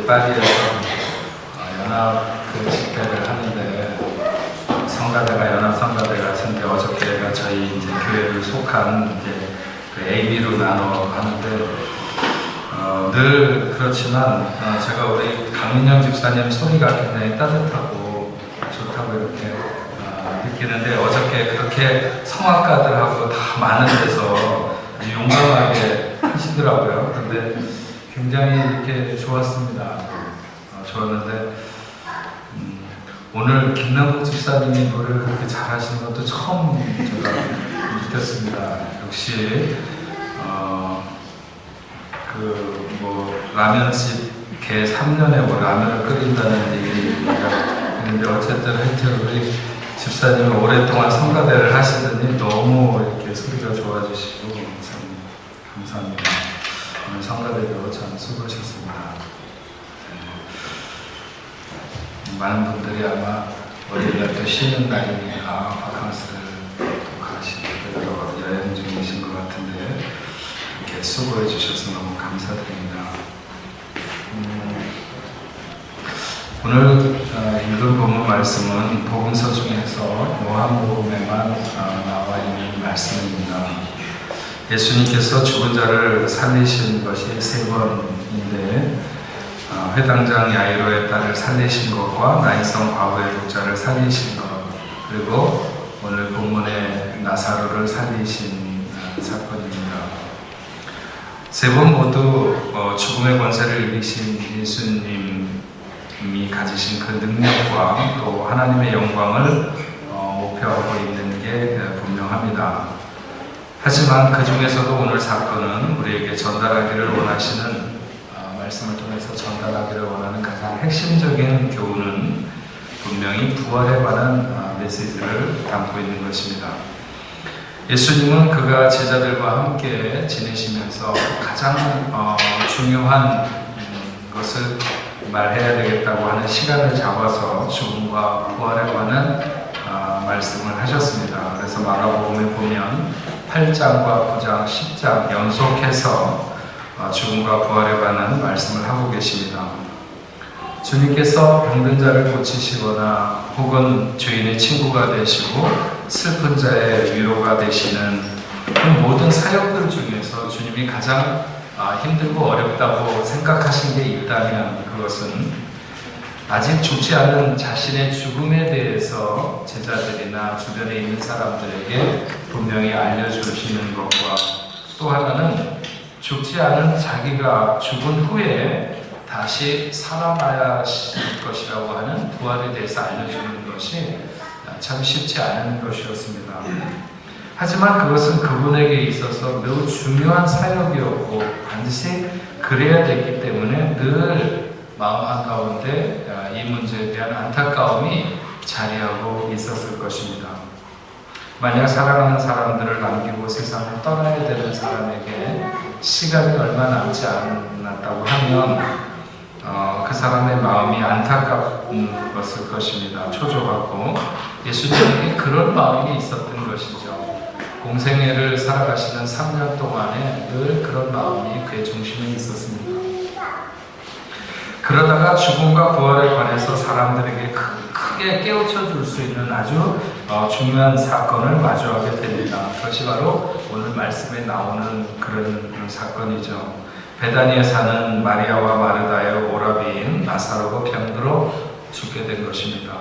파리에서 연합 그 집회를 하는데 성가대가 연합 성가대 같은데 어저께가 저희 이제 교회를 속한 이제 그 AB로 나눠 하는데 늘 그렇지만 제가 우리 강민영 집사님 소리가 굉장히 따뜻하고 좋다고 이렇게 느끼는데 어저께 그렇게 성악가들하고 다 많은 데서 아주 용감하게 하시더라고요. 근데 굉장히 이렇게 좋았습니다. 좋았는데 오늘 김남국 집사님이 노래를 그렇게 잘하시는 것도 처음 제가 느꼈습니다. 역시 라면집 개 3년에 뭐 라면을 끓인다는 얘기가 있는데 어쨌든 하여튼 우리 집사님이 오랫동안 성가대를 하시더니 너무 이렇게 소리가 좋아지시고 참 감사합니다. 오늘 성가대도 참 수고하셨습니다. 많은 분들이 아마 어디가 또 쉬는 날이니까 바캉스를 가시고 여행 중이신 것 같은데 이렇게 수고해 주셔서 너무 감사드립니다. 오늘 읽은 본문 말씀은 복음서 중에서 요한복음에만 나와 있는 말씀입니다. 예수님께서 죽은 자를 살리신 것이 3번인데 회당장 야이로의 딸을 살리신 것과 나인성 과부의 독자를 살리신 것, 그리고 오늘 본문의 나사로를 살리신 사건입니다. 3번 모두 죽음의 권세를 이기신 예수님이 가지신 그 능력과 또 하나님의 영광을 목표하고 있는 게 분명합니다. 하지만 그 중에서도 오늘 사건은 우리에게 전달하기를 원하시는 말씀을 통해서 전달하기를 원하는 가장 핵심적인 교훈은 분명히 부활에 관한 메시지를 담고 있는 것입니다. 예수님은 그가 제자들과 함께 지내시면서 가장 중요한 것을 말해야 되겠다고 하는 시간을 잡아서 죽음과 부활에 관한 말씀을 하셨습니다. 그래서 마가복음에 보면 8장과 9장, 10장 연속해서 죽음과 부활에 관한 말씀을 하고 계십니다. 주님께서 병든 자를 고치시거나 혹은 죄인의 친구가 되시고 슬픈 자의 위로가 되시는 그 모든 사역들 중에서 주님이 가장 힘들고 어렵다고 생각하신 게 있다면 그것은 아직 죽지 않은 자신의 죽음에 대해서 제자들이나 주변에 있는 사람들에게 분명히 알려주시는 것과 또 하나는 죽지 않은 자기가 죽은 후에 다시 살아나야 할 것이라고 하는 부활에 대해서 알려주는 것이 참 쉽지 않은 것이었습니다. 하지만 그것은 그분에게 있어서 매우 중요한 사역이었고 반드시 그래야 됐기 때문에 늘 마음 한가운데 이 문제에 대한 안타까움이 자리하고 있었을 것입니다. 만약 사랑하는 사람들을 남기고 세상을 떠나야 되는 사람에게 시간이 얼마 남지 않았다고 하면 그 사람의 마음이 안타까웠을 것입니다. 초조하고 예수님에게 그런 마음이 있었던 것이죠. 공생애를 살아가시는 3년 동안에 늘 그런 마음이 그의 중심에 있었습니다. 그러다가 죽음과 부활에 관해서 사람들에게 크게 깨우쳐 줄 수 있는 아주 중요한 사건을 마주하게 됩니다. 그것이 바로 오늘 말씀에 나오는 그런 사건이죠. 베다니에 사는 마리아와 마르다의 오라비인 나사로가 병들어 죽게 된 것입니다.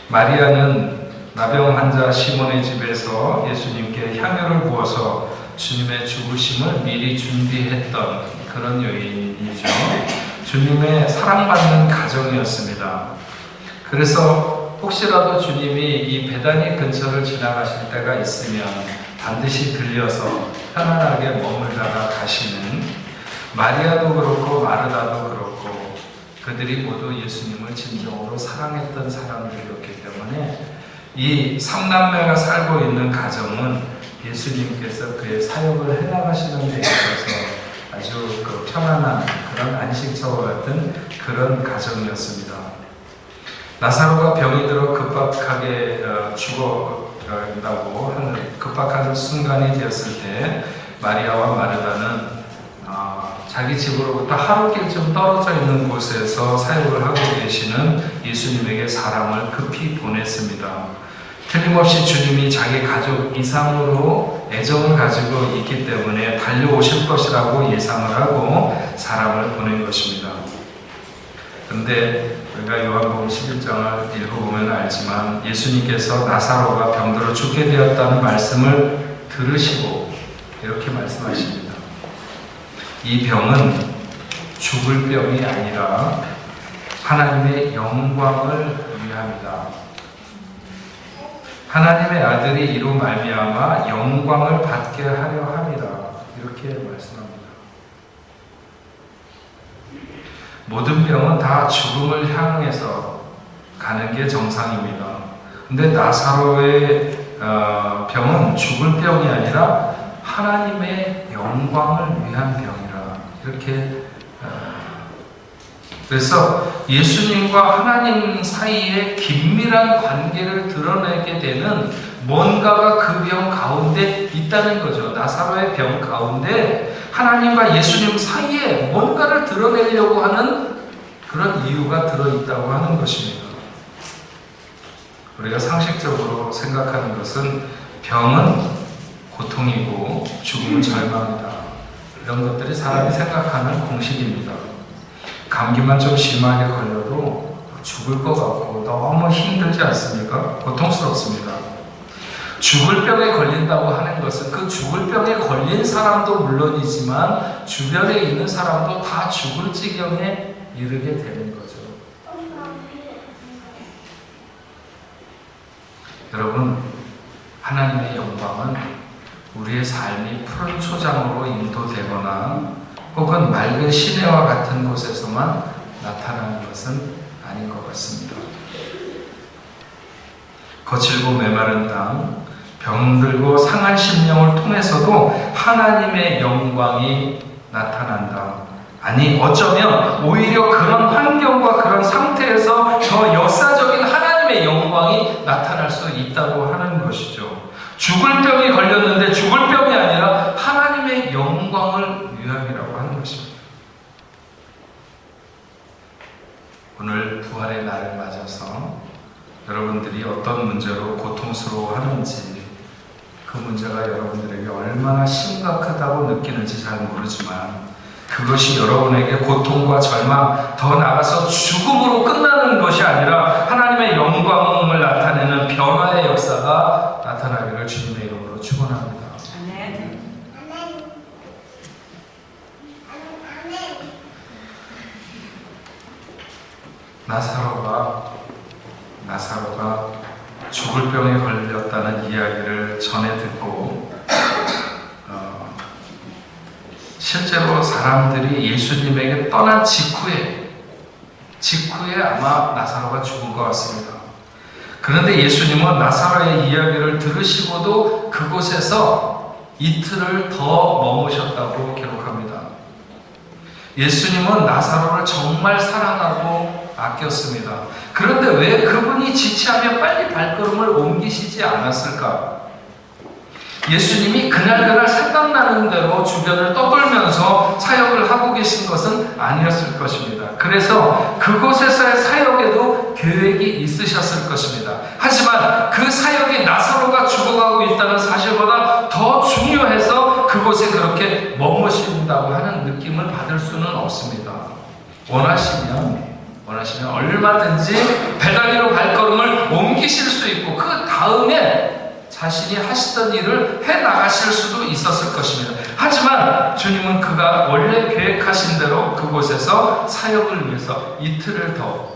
마리아는 나병 환자 시몬의 집에서 예수님께 향유를 부어서 주님의 죽으심을 미리 준비했던 그런 여인이죠. 주님의 사랑받는 가정이었습니다. 그래서 혹시라도 주님이 이 베다니 근처를 지나가실 때가 있으면 반드시 들려서 편안하게 머물다가 가시는 마리아도 그렇고 마르다도 그렇고 그들이 모두 예수님을 진정으로 사랑했던 사람들이었기 때문에 이 3남매가 살고 있는 가정은 예수님께서 그의 사역을 해나가시는 데 있어서 아주 편안한 그런 안식처와 같은 그런 가정이었습니다. 나사로가 병이 들어 급박하게 죽어간다고 하는 급박한 순간이 되었을 때 마리아와 마르다는 자기 집으로부터 하루길쯤 떨어져 있는 곳에서 사역을 하고 계시는 예수님에게 사람을 급히 보냈습니다. 틀림없이 주님이 자기 가족 이상으로 애정을 가지고 있기 때문에 달려오실 것이라고 예상을 하고 사람을 보낸 것입니다. 그런데 우리가 요한복음 11장을 읽어보면 알지만 예수님께서 나사로가 병들어 죽게 되었다는 말씀을 들으시고 이렇게 말씀하십니다. 이 병은 죽을 병이 아니라 하나님의 영광을 위함이다. 하나님의 아들이 이로 말미암아 영광을 받게 하려 함이다. 이렇게 말씀합니다. 모든 병은 다 죽음을 향해서 가는 게 정상입니다. 근데 나사로의 병은 죽을 병이 아니라 하나님의 영광을 위한 병이라. 이렇게 그래서 예수님과 하나님 사이에 긴밀한 관계를 드러내게 되는 뭔가가 그 병 가운데 있다는 거죠. 나사로의 병 가운데 하나님과 예수님 사이에 뭔가를 드러내려고 하는 그런 이유가 들어있다고 하는 것입니다. 우리가 상식적으로 생각하는 것은 병은 고통이고 죽음은 절망이다. 이런 것들이 사람이 생각하는 공식입니다. 감기만 좀 심하게 걸려도 죽을 것 같고 너무 힘들지 않습니까? 고통스럽습니다. 죽을 병에 걸린다고 하는 것은 그 죽을 병에 걸린 사람도 물론이지만 주변에 있는 사람도 다 죽을 지경에 이르게 되는 거죠. 여러분, 하나님의 영광은 우리의 삶이 푸른 초장으로 인도되거나 혹은 맑은 시내와 같은 곳에서만 나타나는 것은 아닌 것 같습니다. 거칠고 메마른 땅, 병들고 상한 심령을 통해서도 하나님의 영광이 나타난다. 아니, 어쩌면 오히려 그런 환경과 그런 상태에서 더 역사적인 하나님의 영광이 나타날 수 있다고 하는 것이죠. 죽을 병이 걸렸는데 죽을 병이 아니라 하나님의 영광을 위함이라고 하는 것입니다. 오늘 부활의 날을 맞아서 여러분들이 어떤 문제로 고통스러워하는지, 그 문제가 여러분들에게 얼마나 심각하다고 느끼는지 잘 모르지만 그것이 여러분에게 고통과 절망, 더 나아가서 죽음으로 끝나는 것이 아니라 하나님의 영광을 나타내는 변화의 역사가 나타나기를 주님의 이름으로 축원합니다. 나사로가 죽을 병에 걸렸다는 이야기를 전해 듣고 실제로 사람들이 예수님에게 떠난 직후에 아마 나사로가 죽은 것 같습니다. 그런데 예수님은 나사로의 이야기를 들으시고도 그곳에서 이틀을 더 머무셨다고 기록합니다. 예수님은 나사로를 정말 사랑하고 아꼈습니다. 그런데 왜 그분이 지체하며 빨리 발걸음을 옮기시지 않았을까? 예수님이 그날 생각나는 대로 주변을 떠돌면서 사역을 하고 계신 것은 아니었을 것입니다. 그래서 그곳에서의 사역에도 계획이 있으셨을 것입니다. 하지만 그 사역이 나사로가 죽어가고 있다는 사실보다 더 중요해서 그곳에 그렇게 머무신다고 하는 느낌을 받을 수는 없습니다. 원하시면 얼마든지 배단위로 발걸음을 옮기실 수 있고 그 다음에 자신이 하시던 일을 해나가실 수도 있었을 것입니다. 하지만 주님은 그가 원래 계획하신 대로 그곳에서 사역을 위해서 이틀을 더,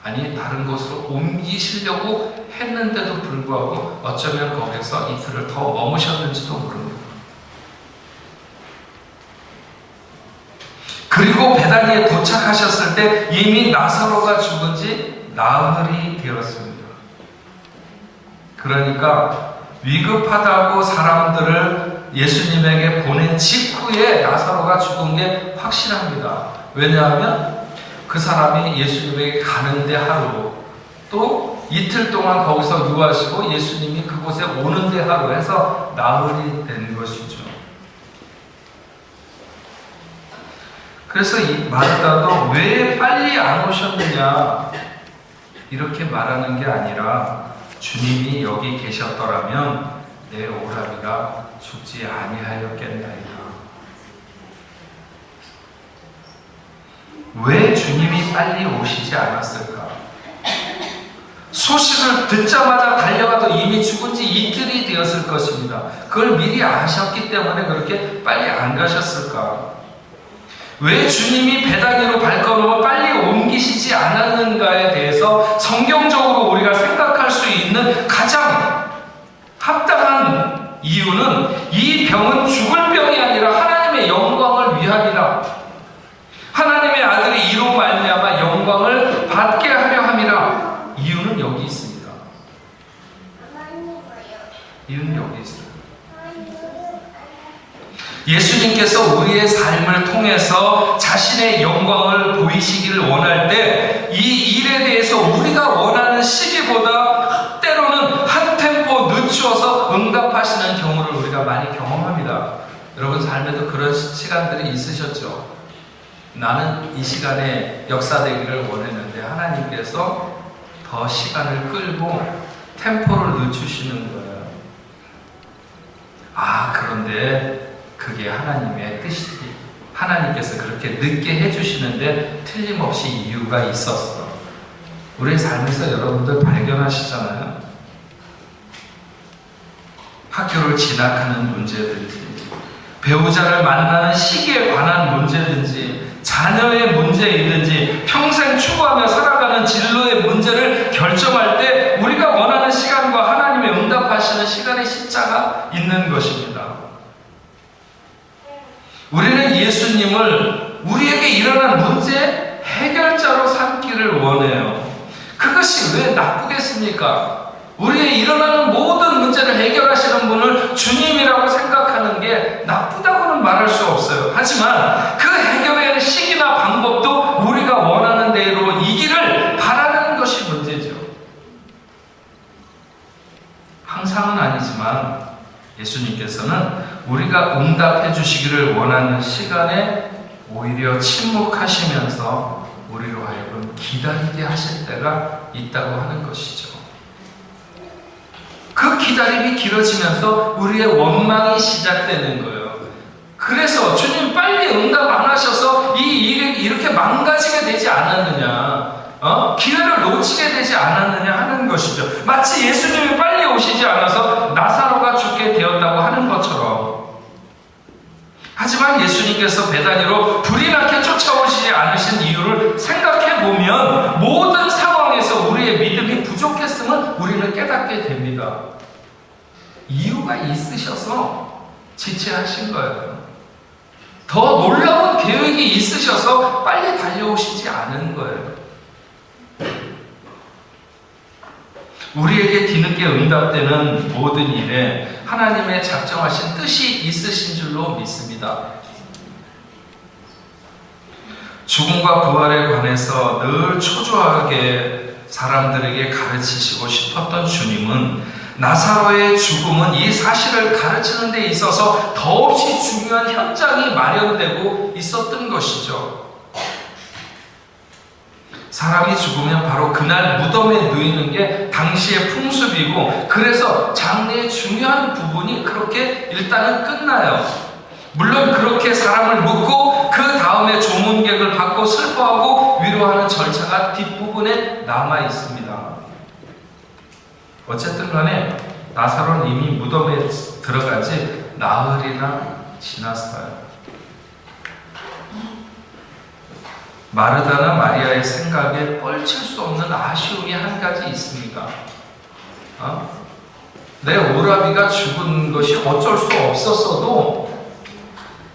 아니 다른 곳으로 옮기시려고 했는데도 불구하고 어쩌면 거기서 이틀을 더 머무셨는지도 모릅니다. 그리고 베다니에 도착하셨을 때 이미 나사로가 죽은 지 나흘이 되었습니다. 그러니까 위급하다고 사람들을 예수님에게 보낸 직후에 나사로가 죽은 게 확실합니다. 왜냐하면 그 사람이 예수님에게 가는데 하루, 또 이틀 동안 거기서 유하시고 예수님이 그곳에 오는데 하루 해서 나흘이 된 것이죠. 그래서 이 마르다도 왜 빨리 안 오셨느냐 이렇게 말하는 게 아니라 주님이 여기 계셨더라면 내 오라비가 죽지 아니하였겠나이다. 왜 주님이 빨리 오시지 않았을까? 소식을 듣자마자 달려가도 이미 죽은 지 이틀이 되었을 것입니다. 그걸 미리 아셨기 때문에 그렇게 빨리 안 가셨을까? 왜 주님이 배단위로 발걸음을 빨리 옮기시지 않았는가에 대해서 성경적으로 우리가 생각할 수 있는 가장 합당한 이유는 이 병은 죽을 병이 아니라 하나님의 영광을 위함이라. 하나님의 아들이 이로 말미암아 영광을 받게 하려 함이라. 이유는 여기 있습니다. 이유는 여기 있어요. 예수님께서 우리의 삶을 통해서 자신의 영광을 보이시기를 원할 때 이 일에 대해서 우리가 원하는 시기보다 때로는 한 템포 늦추어서 응답하시는 경우를 우리가 많이 경험합니다. 여러분 삶에도 그런 시간들이 있으셨죠? 나는 이 시간에 역사되기를 원했는데 하나님께서 더 시간을 끌고 템포를 늦추시는 거예요. 그런데 그게 하나님의 뜻이지. 하나님께서 그렇게 늦게 해주시는데 틀림없이 이유가 있었어. 우리의 삶에서 여러분들 발견하시잖아요. 학교를 진학하는 문제든지, 배우자를 만나는 시기에 관한 문제든지, 자녀의 문제이든지, 평생 추구하며 살아가는 진로의 문제를 결정할 때 우리가 원하는 시간과 하나님의 응답하시는 시간의 시차가 있는 것입니다. 우리는 예수님을 우리에게 일어난 문제 해결자로 삼기를 원해요. 그것이 왜 나쁘겠습니까? 우리의 일어나는 모든 문제를 해결하시는 분을 주님이라고 생각하는 게 나쁘다고는 말할 수 없어요. 하지만 그 해결의 시기나 방법도 우리가 원하는 대로 이기를 바라는 것이 문제죠. 항상은 아니지만 예수님께서는 우리가 응답해 주시기를 원하는 시간에 오히려 침묵하시면서 우리로 하여금 기다리게 하실 때가 있다고 하는 것이죠. 그 기다림이 길어지면서 우리의 원망이 시작되는 거예요. 그래서 주님 빨리 응답 안 하셔서 이 일이 이렇게 망가지게 되지 않았느냐, 기회를 놓치게 되지 않았느냐 하는 것이죠. 마치 예수님이 빨리 오시지 않아서 나사로가 죽게 되었다고 하는 것처럼. 하지만 예수님께서 베다니로 불이 나게 쫓아오시지 않으신 이유를 생각해보면 모든 상황에서 우리의 믿음이 부족했음을 우리는 깨닫게 됩니다. 이유가 있으셔서 지체하신 거예요. 더 놀라운 계획이 있으셔서 빨리 달려오시지 않은 거예요. 우리에게 뒤늦게 응답되는 모든 일에 하나님의 작정하신 뜻이 있으신 줄로 믿습니다. 죽음과 부활에 관해서 늘 초조하게 사람들에게 가르치시고 싶었던 주님은 나사로의 죽음은 이 사실을 가르치는 데 있어서 더없이 중요한 현장이 마련되고 있었던 것이죠. 사람이 죽으면 바로 그날 무덤에 누이는 게 당시의 풍습이고, 그래서 장례의 중요한 부분이 그렇게 일단은 끝나요. 물론 그렇게 사람을 묻고 그 다음에 조문객을 받고 슬퍼하고 위로하는 절차가 뒷부분에 남아 있습니다. 어쨌든 간에 나사로는 이미 무덤에 들어간 지 나흘이나 지났어요. 마르다나 마리아의 생각에 뻘칠 수 없는 아쉬움이 한 가지 있습니다. 내 오라비가 죽은 것이 어쩔 수 없었어도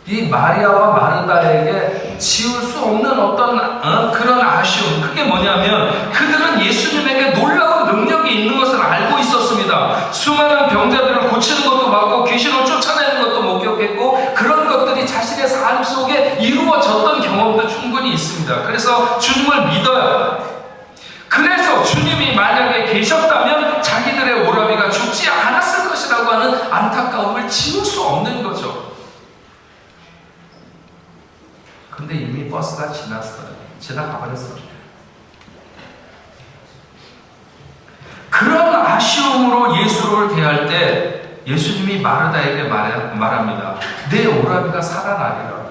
이 마리아와 마르다에게 지울 수 없는 어떤 그런 아쉬움, 그게 뭐냐면 그들은 예수님에게 놀라운 능력이 있는 것을 알고 있었습니다. 수많은 병자들을 고치는 것도 봤고 귀신을 쫓아내는 것도 목격했고 그런 것들이 자신의 삶 속에 이루어졌던 경험도 충분히 있습니다. 그래서 주님을 믿어요. 그래서 주님이 만약에 계셨다면 자기들의 오라비가 죽지 않았을 것이라고 하는 안타까움을 지울 수 없는 거죠. 근데 이미 버스가 지나가버렸어요. 그런 아쉬움으로 예수를 대할 때 예수님이 마르다에게 말합니다. 내 오라비가 살아나리라.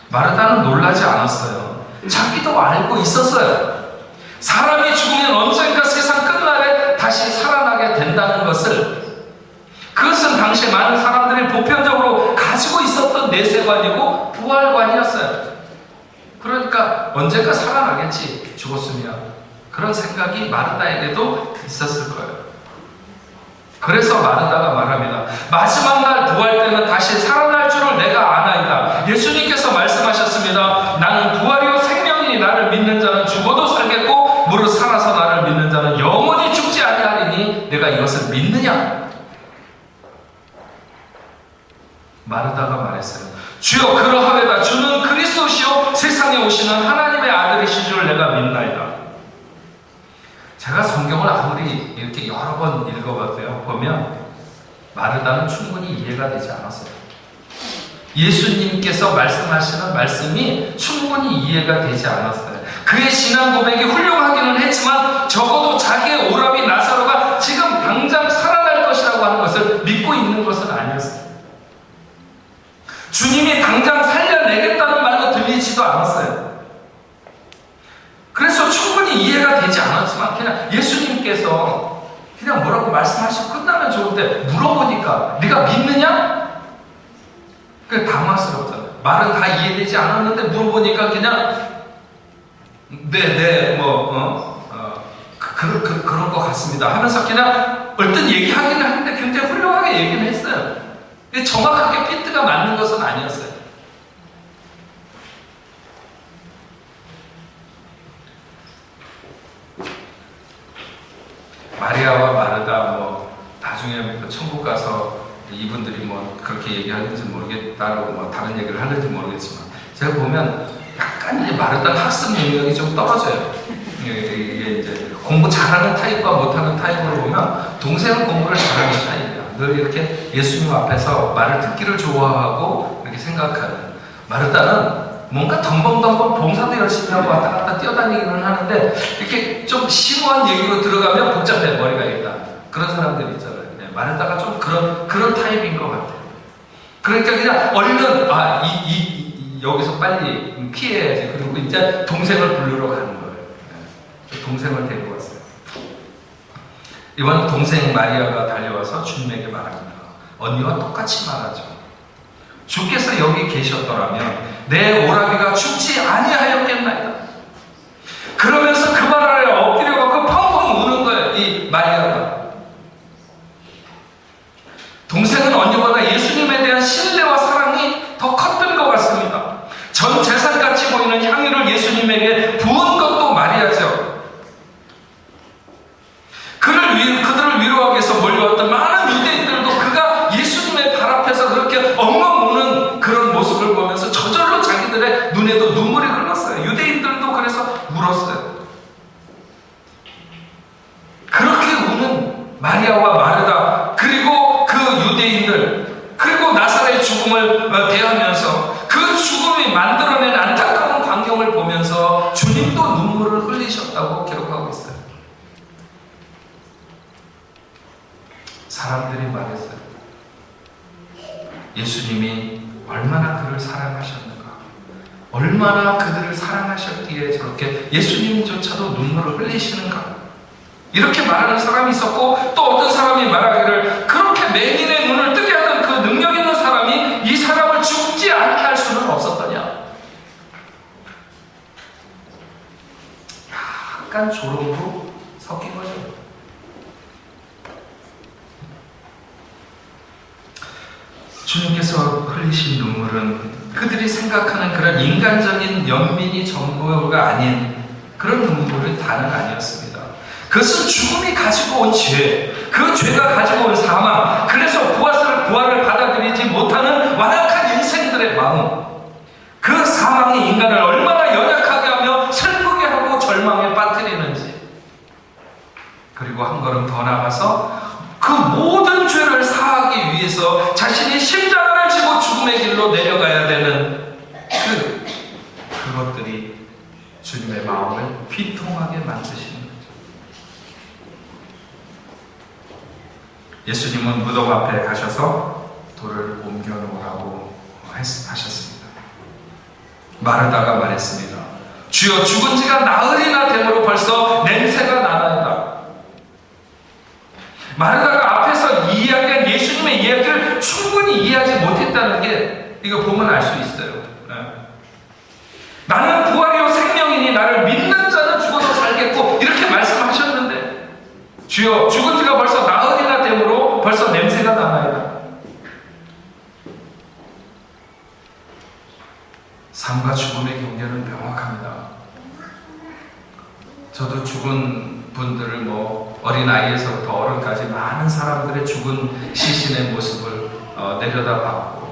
마르다는 놀라지 않았어요. 자기도 알고 있었어요. 사람이 죽으면 언젠가 세상 끝날에 다시 살아나게 된다는 것을, 그것은 당시 많은 사람들이 보편적으로 가지고 있었던 내세관이고 부활관이었어요. 그러니까 언젠가 살아나겠지, 죽었으면. 그런 생각이 마르다에게도 있었을 거예요. 그래서 마르다가 말합니다. 마지막 날 부활 때는 다시 살아날 줄을 내가 아나이다. 예수님께서 말씀하셨습니다. 나는 부활이요 생명이니 나를 믿는 자는 죽어도 살겠고 무릇 살아서 나를 믿는 자는 영원히 죽지 아니하리니 내가 이것을 믿느냐? 마르다가 말했어요. 주여 그러하외다. 주는 그리스도시요 세상에 오시는 하나님의 아들이신 줄 내가 믿나이다. 제가 성경을 아무리 이렇게 여러 번 읽어봤어요. 보면 마르다는 충분히 이해가 되지 않았어요. 예수님께서 말씀하시는 말씀이 충분히 이해가 되지 않았어요. 그의 신앙 고백이 훌륭하기는 했지만 적어도 자기의 오라비 나사로가 지금 당장 살아날 것이라고 하는 것을 믿고 있는 것은 아니었어요. 주님이 당장 살려내겠다는 말도 들리지도 않았어요. 그래서 충분히 이해가 되지 않았지만 그냥 예수님께서 그냥 뭐라고 말씀하시고 끝나면 좋은데 물어보니까 네가 믿느냐? 그게 당황스럽잖아요. 말은 다 이해되지 않았는데 물어보니까 그냥 그런 것 같습니다 하면서 그냥 얼른 얘기하기는 하는데 굉장히 훌륭하게 얘기는 했어요. 근데 정확하게 피트가 맞는 것은 아니었어요. 마리아와 마르다 나중에 천국 가서 이분들이 그렇게 얘기하는지 모르겠다고 다른 얘기를 하는지 모르겠지만 제가 보면 약간 이제 마르다는 학습 능력이 좀 떨어져요. 이게 이제 공부 잘하는 타입과 못하는 타입으로 보면 동생은 공부를 잘하는 타입이야. 늘 이렇게 예수님 앞에서 말을 듣기를 좋아하고 이렇게 생각하는. 마르다는 뭔가 덤벙덤벙 봉사도 열심히 하고 왔다 갔다 뛰어다니기는 하는데 이렇게 좀 심오한 얘기로 들어가면 복잡해, 머리가 일단. 그런 사람들이 있잖아요. 마르다가 좀 그런 타입인 것 같아요. 그러니까 그냥 얼른 여기서 빨리 피해야지. 그리고 이제 동생을 부르러 가는 거예요. 동생을 데리고 왔어요. 이번 동생 마리아가 달려와서 주님에게 말합니다. 언니와 똑같이 말하죠. 주께서 여기 계셨더라면 내 오라비가 죽지 아니하였겠나이다. 그러면서 그 말 아래 엎드려갖고 펑펑 우는 거예요. 이 마리아가. 동생은 언니보다 예수님에 대한 신뢰와 사랑이 더 컸던 것 같습니다. 전 재산같이 보이는 향유를 예수님에게 부은 것도 마리아죠. 그들을 위로하기 위해서 몰려왔던 많은 유대인들도 그가 예수님의 발 앞에서 그렇게 엉엉 우는 그런 모습을 보면서 저절로 자기들의 눈에도 눈물이 흘렀어요. 유대인들도 그래서 울었어요. 그렇게 우는 마리아와 마르다, 그리고 그 유대인들, 그리고 나사로의 죽음을 대하면서 그 죽음이 만들어낸 안타까운 광경을 보면서 주님도 눈물을 흘리셨다고 기록하고 있어요. 사람들이 말했어요. 예수님이 얼마나 그를 사랑하셨는가, 얼마나 그들을 사랑하셨기에 저렇게 예수님조차도 눈물을 흘리시는가, 이렇게 말하는 사람이 있었고, 또 어떤 사람이 말하기를 그렇게 맹인의 눈을 뜨게 하던 그 능력 있는 사람이 이 사람을 죽지 않게 할 수는 없었더냐. 약간 조롱도 섞인 거죠. 주님께서 흘리신 눈물은 그들이 생각하는 그런 인간적인 연민이 전부가 아닌 그런 눈물의 단어가 아니었습니다. 그것은 죽음이 가지고 온 죄, 그 죄가 가지고 온 사망, 그래서 부활을 받아들이지 못하는 완악한 인생들의 마음, 그 사망이 인간을 얼마나 연약하게 하며 슬프게 하고 절망에 빠뜨리는지, 그리고 한 걸음 더 나가서 그 모든 죄를 사하기 위해서 자신이 십자가를 지고 죽음의 길로 내려가야 되는 예수님은 무덤 앞에 가셔서 돌을 옮겨놓으라고 하셨습니다. 마르다가 말했습니다. 주여, 죽은 지가 나흘이나 되므로 벌써 냄새가 나나이다. 마르다가 앞에서 이야기한 예수님의 이야기를 충분히 이해하지 못했다는 게 이거 보면 알 수 있어요. 나는 부활이요 생명이니 나를 믿는 자는 죽어도 살겠고 이렇게 말씀하셨는데, 주여, 죽은 지가 벌써 나흘이나 되므로 벌써 냄새가 나나이다. 삶과 죽음의 경계는 명확합니다. 저도 죽은 분들을 어린아이에서부터 어른까지 많은 사람들의 죽은 시신의 모습을 내려다봤고,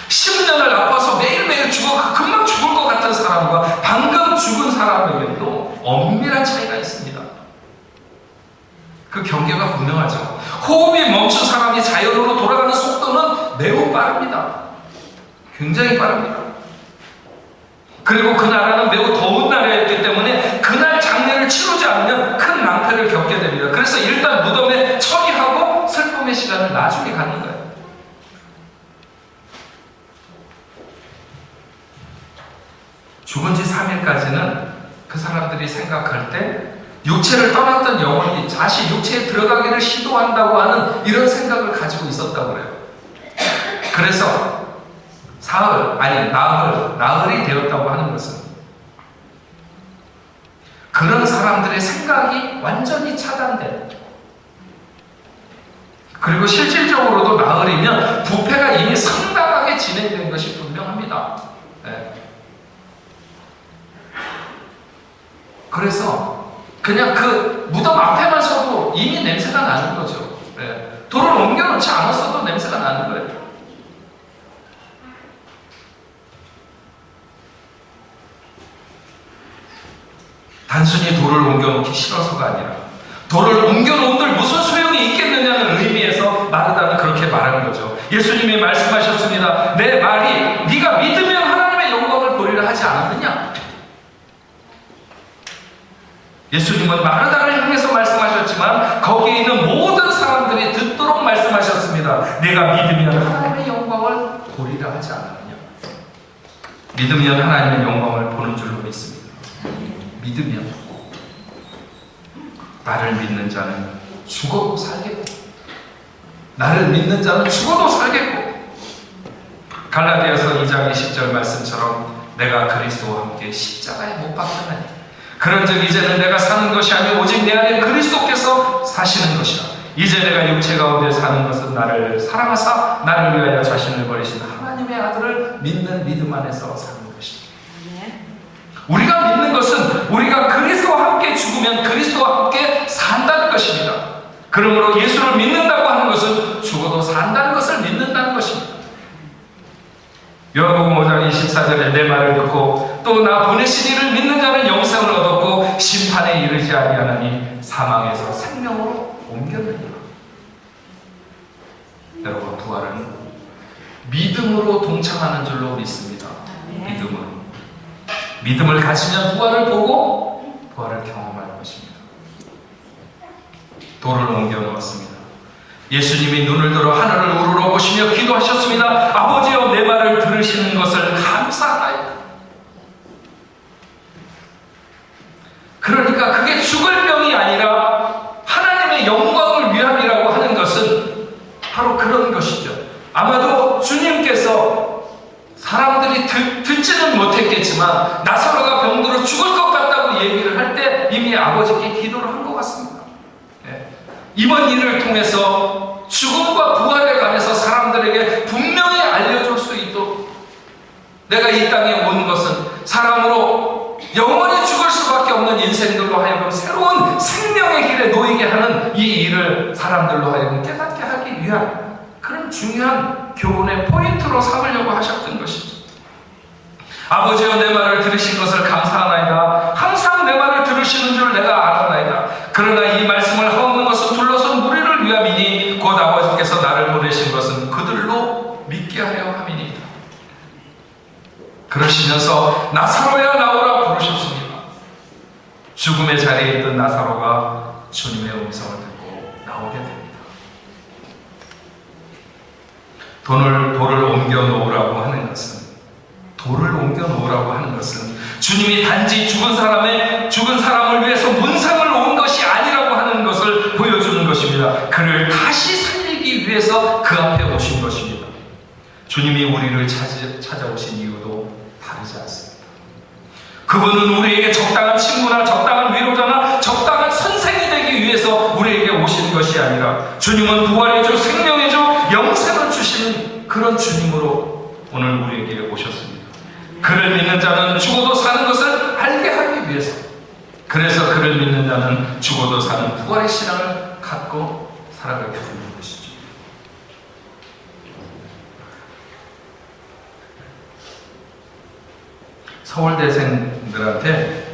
10년을 아파서 매일매일 금방 죽을 것 같은 사람과 방금 죽은 사람에게도 엄밀한 차이가 있습니다. 그 경계가 분명하죠. 호흡이 멈춘 사람이 자연으로 돌아가는 속도는 매우 빠릅니다. 굉장히 빠릅니다. 그리고 그 나라는 매우 더운 나라였기 때문에 그날 장례를 치르지 않으면 큰 낭패를 겪게 됩니다. 그래서 일단 무덤에 처리하고 슬픔의 시간을 나중에 갖는 거예요. 죽은 지 3일까지는 그 사람들이 생각할 때 육체를 떠났던 영혼이 다시 육체에 들어가기를 시도한다고 하는 이런 생각을 가지고 있었다고 그래요. 그래서 나흘이 되었다고 하는 것은 그런 사람들의 생각이 완전히 차단된, 그리고 실질적으로도 나흘이면 부패가 이미 상당하게 진행된 것이 분명합니다. 그래서 그냥 그 무덤 앞에만 서도 이미 냄새가 나는 거죠. 돌을 옮겨놓지 않았어도 냄새가 나는 거예요. 단순히 돌을 옮겨놓기 싫어서가 아니라 돌을 옮겨놓은들 무슨 소용이 있겠느냐는 의미에서 마르다는 그렇게 말하는 거죠. 예수님이 말씀하셨습니다. 내 말이 네가 믿으면 하나님의 영광을 보리라 하지 않았느냐? 예수님은 마르다를 향해서 말씀하셨지만 거기에 있는 모든 사람들이 듣도록 말씀하셨습니다. 내가 믿으면 하나님의 영광을 보리라 하지 않았느냐? 믿으면 하나님의 영광을 보는 줄로 믿습니다. 믿으면 나를 믿는 자는 죽어도 살겠고, 나를 믿는 자는 죽어도 살겠고, 갈라디아서 2장 20절 말씀처럼 내가 그리스도와 함께 십자가에 못 박혔나니 그런즉 이제는 내가 사는 것이 아니오 오직 내 안에 그리스도께서 사시는 것이라. 이제 내가 육체 가운데 사는 것은 나를 사랑하사 나를 위하여 자신을 버리신 하나님의 아들을 믿는 믿음 안에서 사는 것이다. 우리가 믿는 것은 우리가 그리스도와 함께 죽으면 그리스도와 함께 산다는 것입니다. 그러므로 예수를 믿는다고 하는 것은 죽어도 산다는 것을 믿는다는 것입니다. 요한복음 5장 24절에 내 말을 듣고 또 나 보내신 이를 믿는 자는 영생을 얻었고 심판에 이르지 아니하나니 사망에서 생명으로 옮겼느니라. 여러분, 부활은 믿음으로 동참하는 줄로 믿습니다. 믿음을 가지면 부활을 보고 부활을 경험할 것입니다. 돌을 옮겨 놓았습니다. 예수님이 눈을 들어 하늘을 우러러 보시며 기도하셨습니다. 아버지여, 내 말을 들으시는 것을 감사하나이다. 그러니까 그게 죽을 병이 아니라 하나님의 영광을 위함이라고 하는 것은 바로 그런 것이죠. 아마도 주님께서 사람들이 듣지는 못했겠지만 나사로가 병들어 죽을 것 같다고 얘기를 할 때 이미 아버지께 기도를 한 것 같습니다. 이번 일을 통해서 죽음과 부활에 관해서 사람들에게 분명히 알려줄 수 있도록, 내가 이 땅에 온 것은 사람으로 영원히 죽을 수밖에 없는 인생들로 하여금 새로운 생명의 길에 놓이게 하는 이 일을 사람들로 하여금 깨닫게 하기 위한 그런 중요한 교훈의 포인트로 삼으려고 하셨던 것이죠. 아버지여, 내 말을 들으신 것을 감사하나이다. 항상 내 말을 들으시는 줄 내가 알았나이다. 그러나 이 말씀을 하옵는 것은 둘러선 무리를 위함이니 곧 아버지께서 나를 보내신 것은 그들로 믿게 하려 함이니이다. 그러시면서 나사로야 나오라 부르셨습니다. 죽음의 자리에 있던 나사로가 주님의 음성을 듣고 나오게 됩니다. 돌을 옮겨 놓으라고 하는 것은, 주님이 단지 죽은 사람을 위해서 문상을 놓은 것이 아니라고 하는 것을 보여주는 것입니다. 그를 다시 살리기 위해서 그 앞에 오신 것입니다. 주님이 우리를 찾아오신 이유도 다르지 않습니다. 그분은 우리에게 적당한 친구나 적당한 위로자나 적당한 선생이 되기 위해서 우리에게 오신 것이 아니라, 주님은 부활의 주, 생명의 주, 영생을 주시는 그런 주님으로 오늘 우리에게 오셨습니다. 그를 믿는 자는 죽어도 사는 것을 알게 하기 위해서, 그래서 그를 믿는 자는 죽어도 사는 부활의 신앙을 갖고 살아가게 되는 것이죠. 서울대생들한테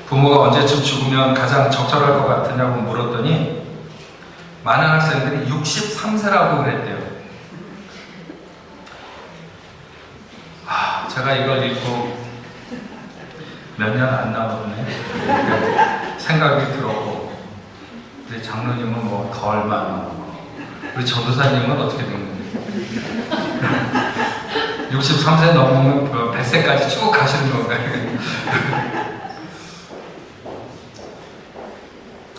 부모가 언제쯤 죽으면 가장 적절할 것 같으냐고 물었더니 많은 학생들이 63세라고 그랬대요. 제가 이걸 읽고 몇 년 안 남았네 생각이 들었고, 우리 장로님은 뭐 더 얼마 안 남았고, 우리 전도사님은 어떻게 된 거예요? 63세 넘으면 100세까지 쭉 가시는 건가요?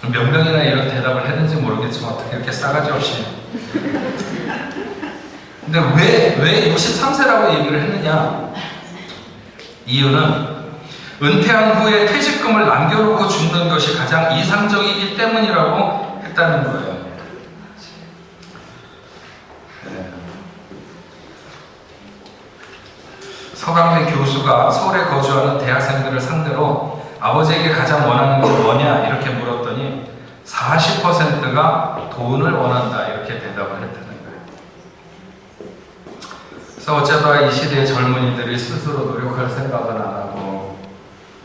몇 명이나 이런 대답을 했는지 모르겠지만 어떻게 이렇게 싸가지 없이. 근데 왜 63세라고 얘기를 했느냐? 이유는 은퇴한 후에 퇴직금을 남겨놓고 죽는 것이 가장 이상적이기 때문이라고 했다는 거예요. 서강대 교수가 서울에 거주하는 대학생들을 상대로 아버지에게 가장 원하는 게 뭐냐 이렇게 물었더니 40%가 돈을 원한다 이렇게 대답을 했다는 거예요. 그래서 어쩌다 이 시대의 젊은이들이 스스로 노력할 생각은 안 하고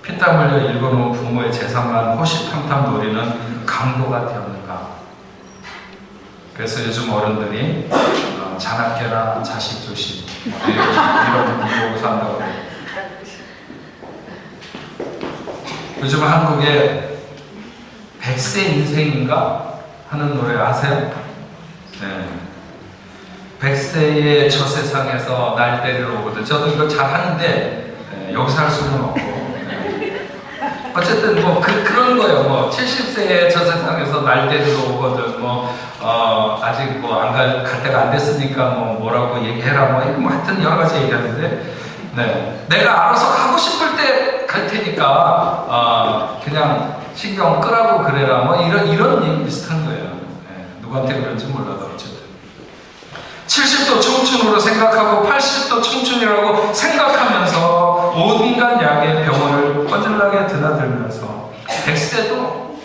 피땀 흘려 읽어놓은 부모의 재산만 호시탐탐 노리는 강도가 되었는가. 그래서 요즘 어른들이 자나깨나 자식 조심 이런 보고 산다고 해요. 요즘 한국에 100세 인생인가 하는 노래 아세요? 네. 100세의 저 세상에서 날 데리러 오거든. 저도 이거 잘 하는데 여기서 할 수는 없고. 네. 어쨌든 뭐 그런 거예요. 뭐 70세의 저 세상에서 날 데리러 오거든. 아직 갈 때가 안 됐으니까 뭐라고 얘기해라. 뭐 하여튼 여러 가지 얘기하는데, 네. 내가 알아서 가고 싶을 때 갈 테니까 그냥 신경 끄라고 그래라. 이런 얘기 비슷한 거예요. 네. 누구한테 그런지 몰라도 어쨌든 70도 청춘으로 생각하고 80도 청춘이라고 생각하면서 온갖 약의 병원을 뻔질나게 드나들면서 100세도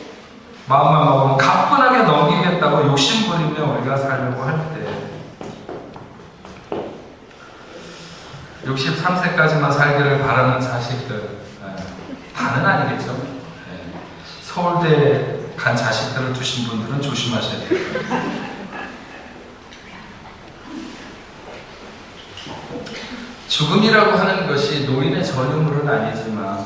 마음만 먹으면 가뿐하게 넘기겠다고 욕심부리며 우리가 살려고 할 때 63세까지만 살기를 바라는 자식들, 다는 아니겠죠. 서울대 간 자식들을 두신 분들은 조심하셔야 돼요. 죽음이라고 하는 것이 노인의 전유물은 아니지만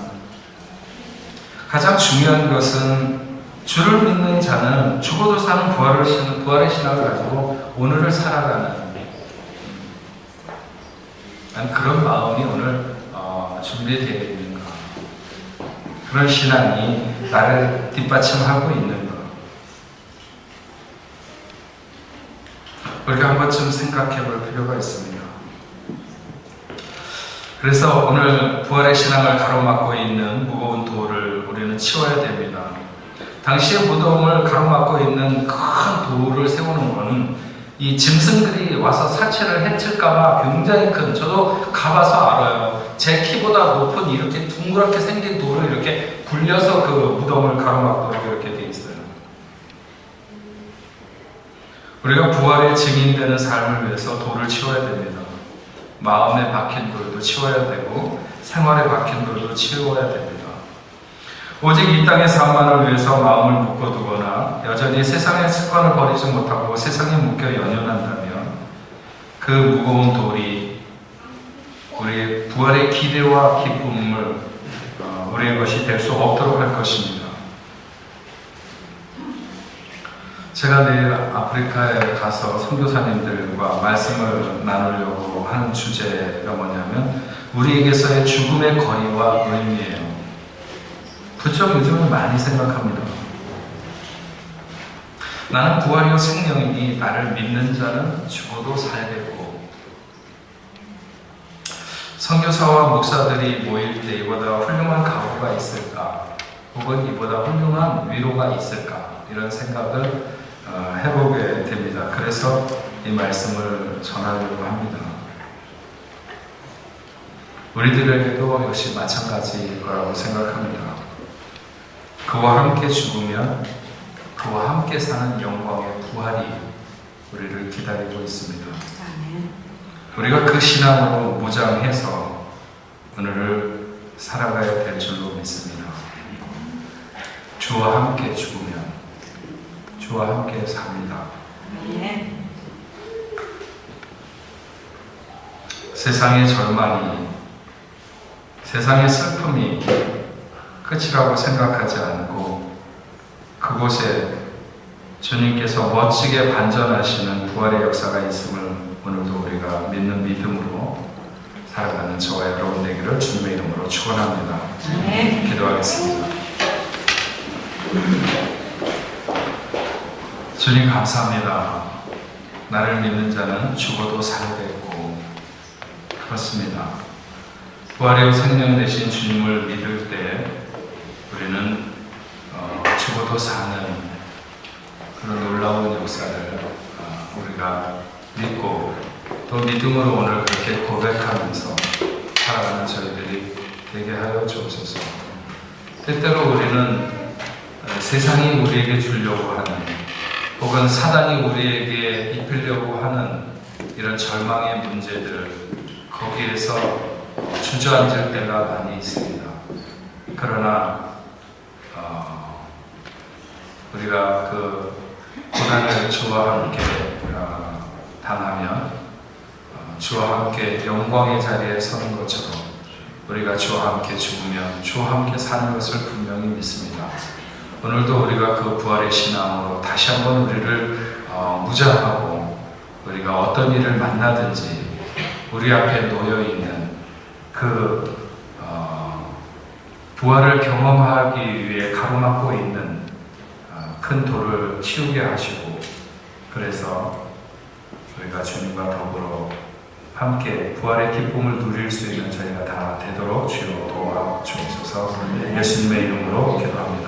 가장 중요한 것은 주를 믿는 자는 죽어도 사는 부활의 신앙을 가지고 오늘을 살아가는 그런 마음이 오늘 준비되어 있는가. 그런 신앙이 나를 뒷받침하고 있는가. 우리가 한 번쯤 생각해 볼 필요가 있습니다. 그래서 오늘 부활의 신앙을 가로막고 있는 무거운 돌을 우리는 치워야 됩니다. 당시의 무덤을 가로막고 있는 큰 돌을 세우는 것은 이 짐승들이 와서 사체를 해칠까봐 굉장히 큰, 저도 가봐서 알아요. 제 키보다 높은 이렇게 둥그랗게 생긴 돌을 이렇게 굴려서 그 무덤을 가로막도록 이렇게 돼 있어요. 우리가 부활의 증인되는 삶을 위해서 돌을 치워야 됩니다. 마음에 박힌 돌도 치워야 되고 생활에 박힌 돌도 치워야 됩니다. 오직 이 땅의 삶만을 위해서 마음을 묶어두거나 여전히 세상의 습관을 버리지 못하고 세상에 묶여 연연한다면 그 무거운 돌이 우리의 부활의 기대와 기쁨을 우리의 것이 될 수 없도록 할 것입니다. 제가 내일 아프리카에 가서 선교사님들과 말씀을 나누려고 하는 주제가 뭐냐면 우리에게서의 죽음의 거리와 의미예요. 부쩍 요즘은 많이 생각합니다. 나는 부활이요 생명이니 나를 믿는 자는 죽어도 살겠고, 선교사와 목사들이 모일 때 이보다 훌륭한 각오가 있을까? 혹은 이보다 훌륭한 위로가 있을까? 이런 생각을 해보게 됩니다. 그래서 이 말씀을 전하려고 합니다. 우리들에게도 역시 마찬가지일 거라고 생각합니다. 그와 함께 죽으면 그와 함께 사는 영광의 부활이 우리를 기다리고 있습니다. 우리가 그 신앙으로 무장해서 오늘을 살아가야 될 줄로 믿습니다. 주와 함께 죽으면 주와 함께 삽니다. 세상의 절망이, 세상의 슬픔이 끝이라고 생각하지 않고 그곳에 주님께서 멋지게 반전하시는 부활의 역사가 있음을 오늘도 우리가 믿는 믿음으로 살아가는 저와 여러분 되기를 주님의 이름으로 축원합니다. 기도하겠습니다. 주님 감사합니다. 나를 믿는 자는 죽어도 살겠고, 그렇습니다. 부활의 생명 되신 주님을 믿을 때 우리는 죽어도 사는 그런 놀라운 역사를 우리가 믿고 또 믿음으로 오늘 그렇게 고백하면서 살아가는 저희들이 되게 하여 주옵소서. 때때로 우리는 세상이 우리에게 주려고 하는 혹은 사단이 우리에게 입히려고 하는 이런 절망의 문제들, 거기에서 주저앉을 때가 많이 있습니다. 그러나 우리가 그 고난을 주와 함께 당하면 주와 함께 영광의 자리에 서는 것처럼 우리가 주와 함께 죽으면 주와 함께 사는 것을 분명히 믿습니다. 오늘도 우리가 그 부활의 신앙으로 다시 한번 우리를 무장하고 우리가 어떤 일을 만나든지 우리 앞에 놓여있는 그 부활을 경험하기 위해 가로막고 있는 큰 돌을 치우게 하시고, 그래서 우리가 주님과 더불어 함께 부활의 기쁨을 누릴 수 있는 저희가 다 되도록 주여 도와주옵소서. 예수님의 이름으로 기도합니다.